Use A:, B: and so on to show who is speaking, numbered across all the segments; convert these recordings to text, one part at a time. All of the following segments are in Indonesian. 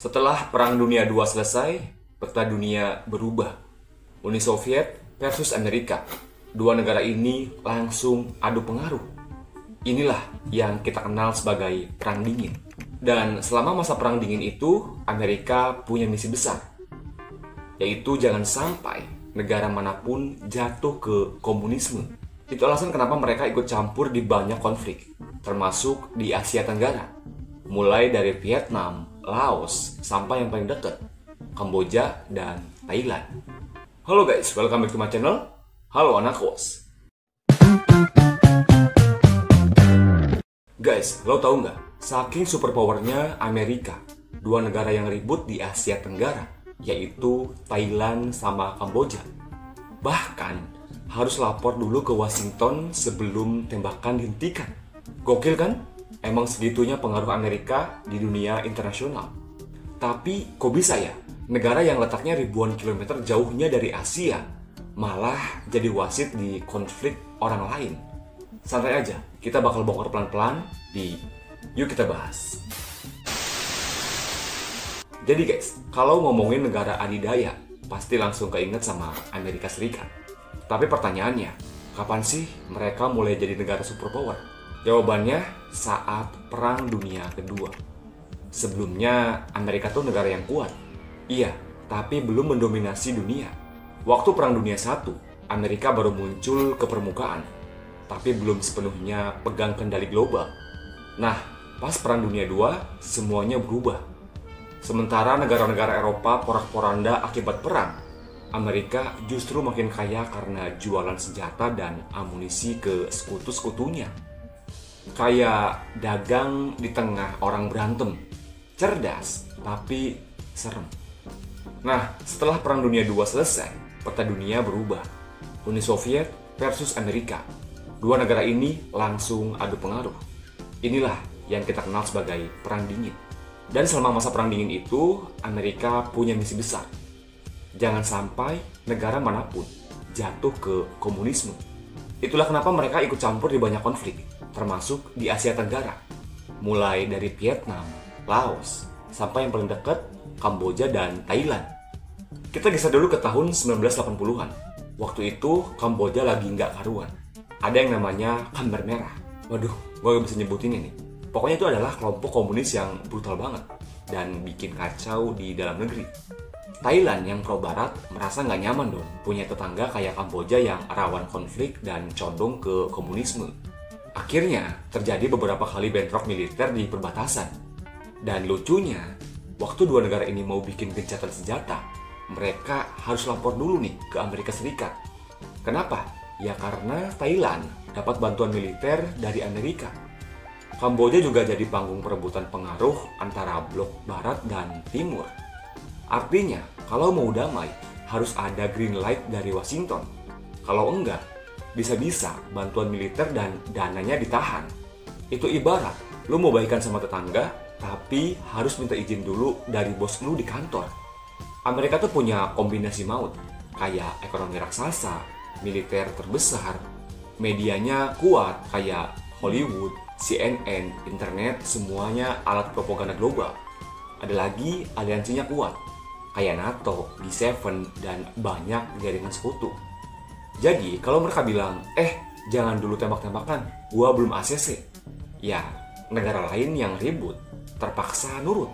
A: Setelah Perang Dunia II selesai, peta dunia berubah. Uni Soviet versus Amerika. Dua negara ini langsung adu pengaruh. Inilah yang kita kenal sebagai Perang Dingin. Dan selama masa Perang Dingin itu, Amerika punya misi besar, yaitu jangan sampai negara manapun jatuh ke komunisme. Itu alasan kenapa mereka ikut campur di banyak konflik, termasuk di Asia Tenggara. Mulai dari Vietnam, Laos, sampai yang paling dekat, Kamboja dan Thailand. Halo guys, welcome back to my channel. Halo anak kos. Guys, lo tau nggak? Saking superpowernya Amerika, dua negara yang ribut di Asia Tenggara, yaitu Thailand sama Kamboja. Bahkan harus lapor dulu ke Washington sebelum tembakan dihentikan. Gokil kan? Emang segitunya pengaruh Amerika di dunia internasional. Tapi kok bisa ya, negara yang letaknya ribuan kilometer jauhnya dari Asia malah jadi wasit di konflik orang lain? Santai aja, kita bakal bongkar pelan-pelan di Yuk Kita Bahas. Jadi guys, kalau ngomongin negara adidaya, pasti langsung keinget sama Amerika Serikat. Tapi pertanyaannya, kapan sih mereka mulai jadi negara superpower? Jawabannya saat Perang Dunia Kedua. Sebelumnya, Amerika tuh negara yang kuat. Iya, tapi belum mendominasi dunia. Waktu Perang Dunia I, Amerika baru muncul ke permukaan, tapi belum sepenuhnya pegang kendali global. Nah, pas Perang Dunia II, semuanya berubah. Sementara negara-negara Eropa porak-poranda akibat perang, Amerika justru makin kaya karena jualan senjata dan amunisi ke sekutu-sekutunya. Kayak dagang di tengah orang berantem. Cerdas, tapi serem. Nah, setelah Perang Dunia II selesai, peta dunia berubah. Uni Soviet versus Amerika. Dua negara ini langsung adu pengaruh. Inilah yang kita kenal sebagai Perang Dingin. Dan selama masa Perang Dingin itu, Amerika punya misi besar. Jangan sampai negara manapun jatuh ke komunisme. Itulah kenapa mereka ikut campur di banyak konflik, termasuk di Asia Tenggara. Mulai dari Vietnam, Laos, sampai yang paling dekat, Kamboja dan Thailand. Kita geser dulu ke tahun 1980-an. Waktu itu, Kamboja lagi nggak karuan. Ada yang namanya Khmer Merah. Waduh, gue gak bisa nyebutin ini. Pokoknya itu adalah kelompok komunis yang brutal banget dan bikin kacau di dalam negeri. Thailand yang pro barat merasa nggak nyaman dong punya tetangga kayak Kamboja yang rawan konflik dan condong ke komunisme. Akhirnya terjadi beberapa kali bentrok militer di perbatasan. Dan lucunya, waktu dua negara ini mau bikin gencatan senjata, mereka harus lapor dulu nih ke Amerika Serikat. Kenapa? Ya karena Thailand dapat bantuan militer dari Amerika. Kamboja juga jadi panggung perebutan pengaruh antara blok barat dan timur. Artinya, kalau mau damai, harus ada green light dari Washington. Kalau enggak, bisa-bisa bantuan militer dan dananya ditahan. Itu ibarat, lu mau baikan sama tetangga, tapi harus minta izin dulu dari bos lu di kantor. Amerika tuh punya kombinasi maut, kayak ekonomi raksasa, militer terbesar, medianya kuat kayak Hollywood, CNN, internet, semuanya alat propaganda global. Ada lagi aliansinya kuat, kayak NATO, G7, dan banyak jaringan sekutu. Jadi, kalau mereka bilang, jangan dulu tembak-tembakan, gua belum ACC. Ya, negara lain yang ribut, terpaksa nurut.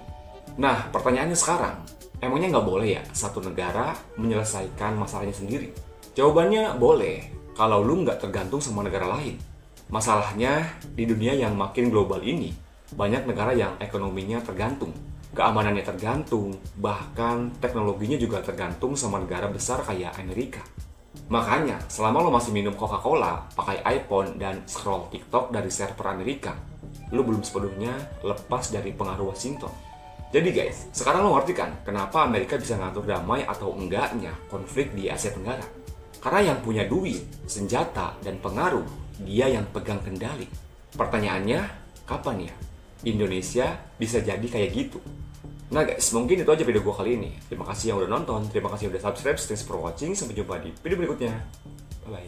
A: Nah, pertanyaannya sekarang, emangnya nggak boleh ya satu negara menyelesaikan masalahnya sendiri? Jawabannya boleh, kalau lu nggak tergantung sama negara lain. Masalahnya, di dunia yang makin global ini, banyak negara yang ekonominya tergantung, keamanannya tergantung, bahkan teknologinya juga tergantung sama negara besar kayak Amerika. Makanya, selama lo masih minum Coca-Cola, pakai iPhone, dan scroll TikTok dari server Amerika, lo belum sepenuhnya lepas dari pengaruh Washington. Jadi guys, sekarang lo ngerti kan kenapa Amerika bisa ngatur damai atau enggaknya konflik di Asia Tenggara? Karena yang punya duit, senjata, dan pengaruh, dia yang pegang kendali. Pertanyaannya, kapan ya Indonesia bisa jadi kayak gitu? Nah guys, mungkin itu aja video gue kali ini. Terima kasih yang udah nonton, terima kasih yang udah subscribe, thanks for watching, sampai jumpa di video berikutnya. Bye-bye.